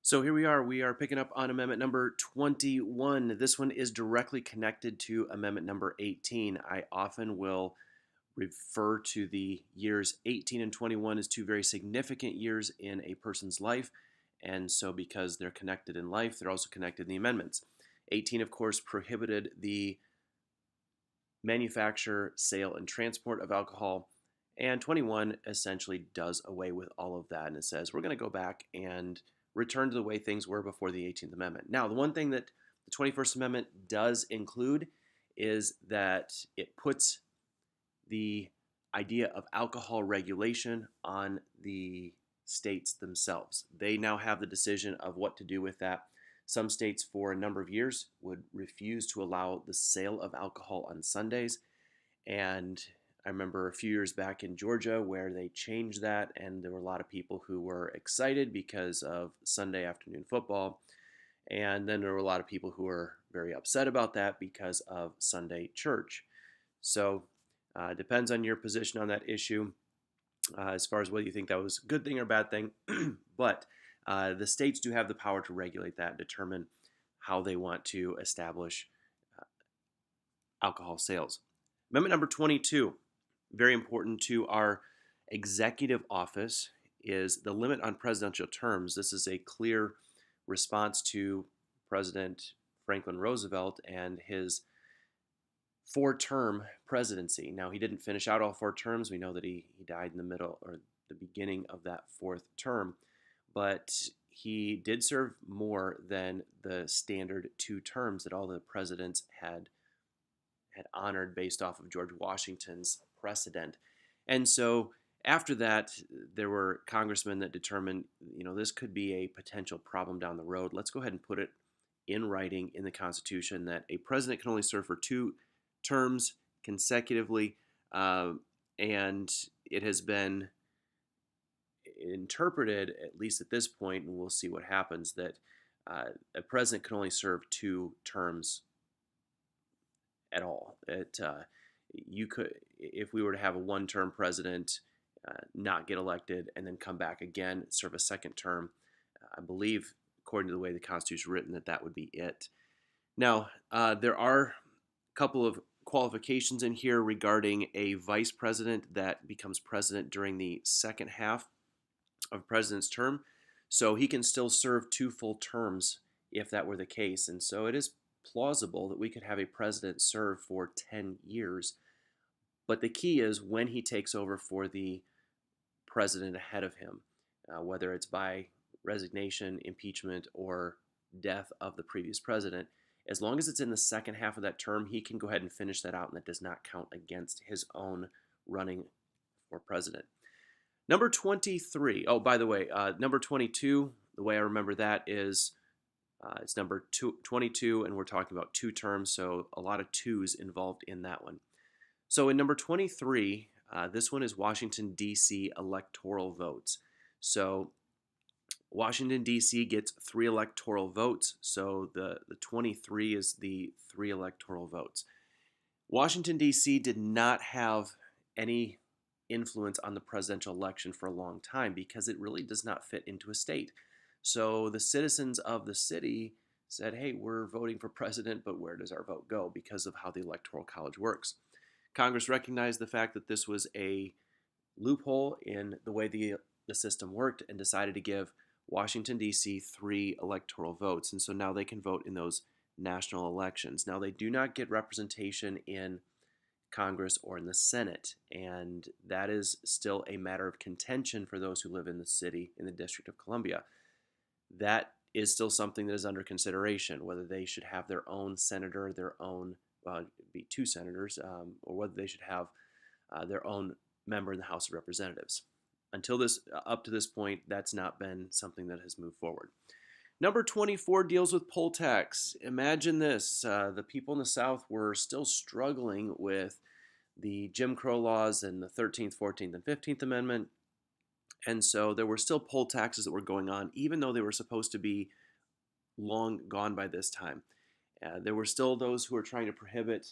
So here we are. We are picking up on Amendment number 21. This one is directly connected to Amendment number 18. I often will refer to the years 18 and 21 as two very significant years in a person's life. And so, because they're connected in life, they're also connected in the amendments. 18, of course, prohibited the manufacture, sale, and transport of alcohol. And 21 essentially does away with all of that. And it says we're going to go back and return to the way things were before the 18th Amendment. Now, the one thing that the 21st Amendment does include is that it puts the idea of alcohol regulation on the states themselves. They now have the decision of what to do with that. Some states, for a number of years, would refuse to allow the sale of alcohol on Sundays. And I remember a few years back in Georgia where they changed that, and there were a lot of people who were excited because of Sunday afternoon football. And then there were a lot of people who were very upset about that because of Sunday church. So it depends on your position on that issue as far as whether you think that was a good thing or a bad thing. But the states do have the power to regulate that, determine how they want to establish uh, alcohol sales. Amendment number 22, very important to our executive office, is the limit on presidential terms. This is a clear response to President Franklin Roosevelt and his four-term presidency. Now, he didn't finish out all four terms. We know that he died in the middle or the beginning of that fourth term, but he did serve more than the standard two terms that all the presidents had honored based off of George Washington's precedent. And so after that, there were congressmen that determined, this could be a potential problem down the road. Let's go ahead and put it in writing in the Constitution that a president can only serve for two terms consecutively. And it has been interpreted, at least at this point, and we'll see what happens, that a president can only serve two terms at all. You could, if we were to have a one-term president not get elected and then come back again, serve a second term, I believe, according to the way the Constitution is written, that would be it. Now, there are a couple of qualifications in here regarding a vice president that becomes president during the second half of a president's term. So he can still serve two full terms if that were the case. And so it is plausible that we could have a president serve for 10 years. But the key is when he takes over for the president ahead of him, whether it's by resignation, impeachment, or death of the previous president. As long as it's in the second half of that term, he can go ahead and finish that out, and that does not count against his own running for president. Number 23. Oh, by the way, number 22, the way I remember that is it's number 22, and we're talking about two terms, so a lot of twos involved in that one. So in number 23, this one is Washington, D.C. electoral votes. So Washington, D.C. gets 3 electoral votes, so the 23 is the 3 electoral votes. Washington, D.C. did not have any influence on the presidential election for a long time because it really does not fit into a state. So the citizens of the city said, hey, we're voting for president, but where does our vote go because of how the Electoral College works? Congress recognized the fact that this was a loophole in the way the system worked and decided to give Washington, D.C. 3 electoral votes. And so now they can vote in those national elections. Now, they do not get representation in Congress or in the Senate, and that is still a matter of contention for those who live in the city, in the District of Columbia. That is still something that is under consideration, whether they should have their own senator, their own, it'd be 2 senators, or whether they should have their own member in the House of Representatives. Up to this point, that's not been something that has moved forward. Number 24 deals with poll tax. Imagine this. The people in the South were still struggling with the Jim Crow laws and the 13th, 14th, and 15th Amendment. And so there were still poll taxes that were going on, even though they were supposed to be long gone by this time. There were still those who were trying to prohibit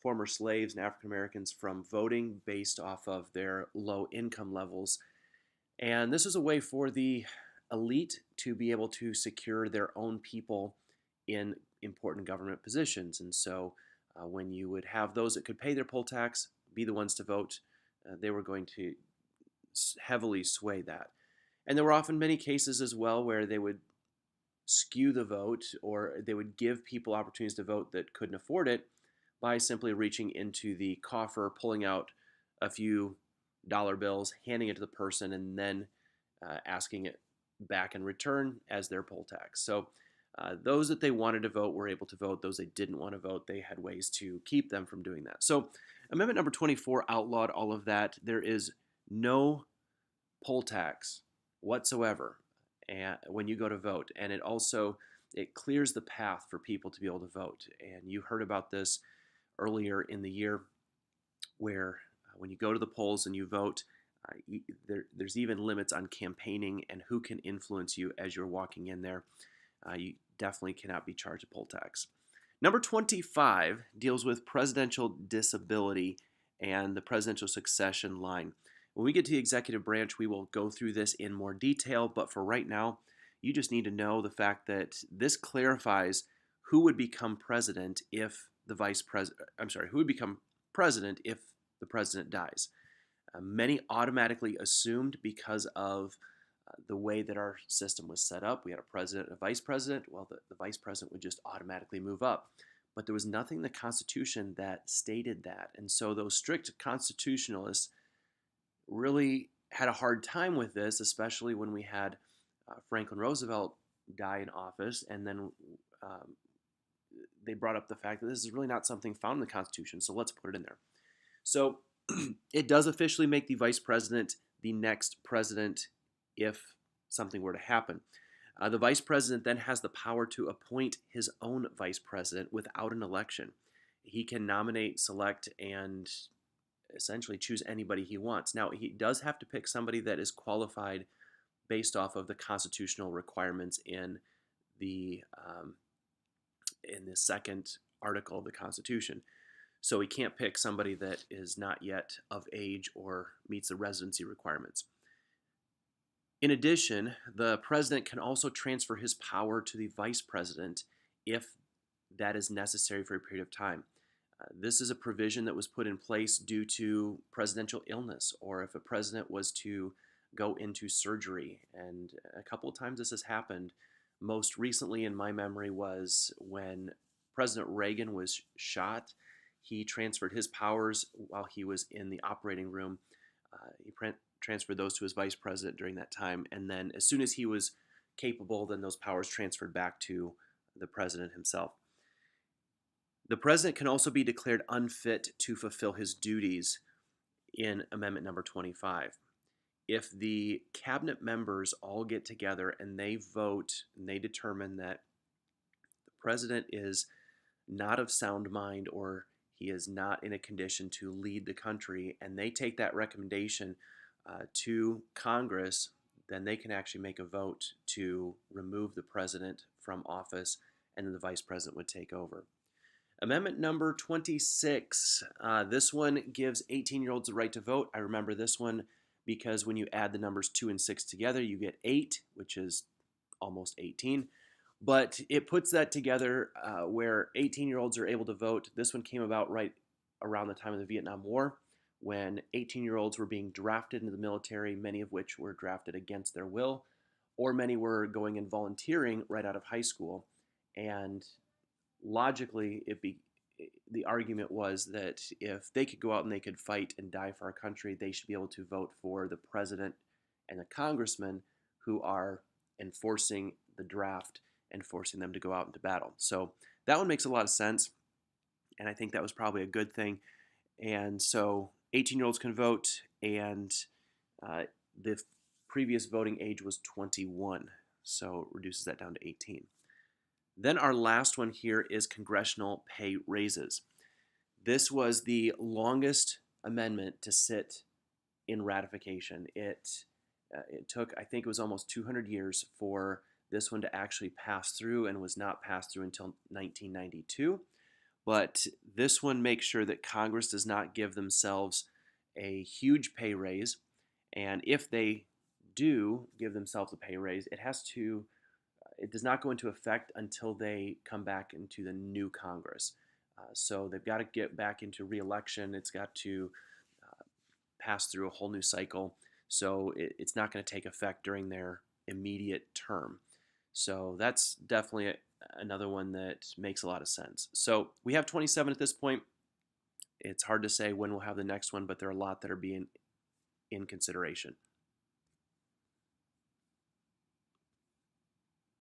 former slaves and African Americans from voting based off of their low income levels. And this was a way for the elite to be able to secure their own people in important government positions. And so when you would have those that could pay their poll tax be the ones to vote, they were going to heavily sway that. And there were often many cases as well where they would skew the vote, or they would give people opportunities to vote that couldn't afford it by simply reaching into the coffer, pulling out a few dollar bills, handing it to the person, and then asking it back in return as their poll tax. So those that they wanted to vote were able to vote. Those they didn't want to vote, they had ways to keep them from doing that. So Amendment number 24 outlawed all of that. There is no poll tax whatsoever when you go to vote, and it clears the path for people to be able to vote. And you heard about this earlier in the year, where when you go to the polls and you vote, there's even limits on campaigning and who can influence you as you're walking in there. You definitely cannot be charged a poll tax. Number 25 deals with presidential disability and the presidential succession line. When we get to the executive branch, we will go through this in more detail, but for right now, you just need to know the fact that this clarifies who would become president if who would become president if the president dies. Many automatically assumed, because of the way that our system was set up, we had a president and a vice president. Well, the vice president would just automatically move up. But there was nothing in the Constitution that stated that. And so those strict constitutionalists really had a hard time with this, especially when we had Franklin Roosevelt die in office, and then they brought up the fact that this is really not something found in the Constitution, so let's put it in there. So it does officially make the vice president the next president if something were to happen. The vice president then has the power to appoint his own vice president without an election. He can nominate, select, and essentially choose anybody he wants. Now, he does have to pick somebody that is qualified based off of the constitutional requirements in the second article of the Constitution. So he can't pick somebody that is not yet of age or meets the residency requirements. In addition, the president can also transfer his power to the vice president if that is necessary for a period of time. This is a provision that was put in place due to presidential illness, or if a president was to go into surgery. And a couple of times this has happened. Most recently in my memory was when President Reagan was shot. He transferred his powers while he was in the operating room. He transferred those to his vice president during that time. And then as soon as he was capable, then those powers transferred back to the president himself. The president can also be declared unfit to fulfill his duties in Amendment number 25. If the cabinet members all get together and they vote and they determine that the president is not of sound mind, or he is not in a condition to lead the country, and they take that recommendation to Congress, then they can actually make a vote to remove the president from office, and then the vice president would take over. Amendment number 26. This one gives 18-year-olds the right to vote. I remember this one because when you add the numbers 2 and 6 together, you get 8, which is almost 18. But it puts that together where 18-year-olds are able to vote. This one came about right around the time of the Vietnam War, when 18-year-olds were being drafted into the military, many of which were drafted against their will, or many were going and volunteering right out of high school. And logically, the argument was that if they could go out and they could fight and die for our country, they should be able to vote for the president and the congressmen who are enforcing the draft and forcing them to go out into battle. So that one makes a lot of sense, and I think that was probably a good thing. And so 18-year-olds can vote, and the previous voting age was 21, so it reduces that down to 18. Then our last one here is congressional pay raises. This was the longest amendment to sit in ratification. It took, I think it was almost 200 years for this one to actually pass through, and was not passed through until 1992. But this one makes sure that Congress does not give themselves a huge pay raise, and if they do give themselves a pay raise, it does not go into effect until they come back into the new Congress. So they've got to get back into reelection. It's got to pass through a whole new cycle. So it's not going to take effect during their immediate term. So that's definitely another one that makes a lot of sense. So we have 27 at this point. It's hard to say when we'll have the next one, but there are a lot that are being in consideration.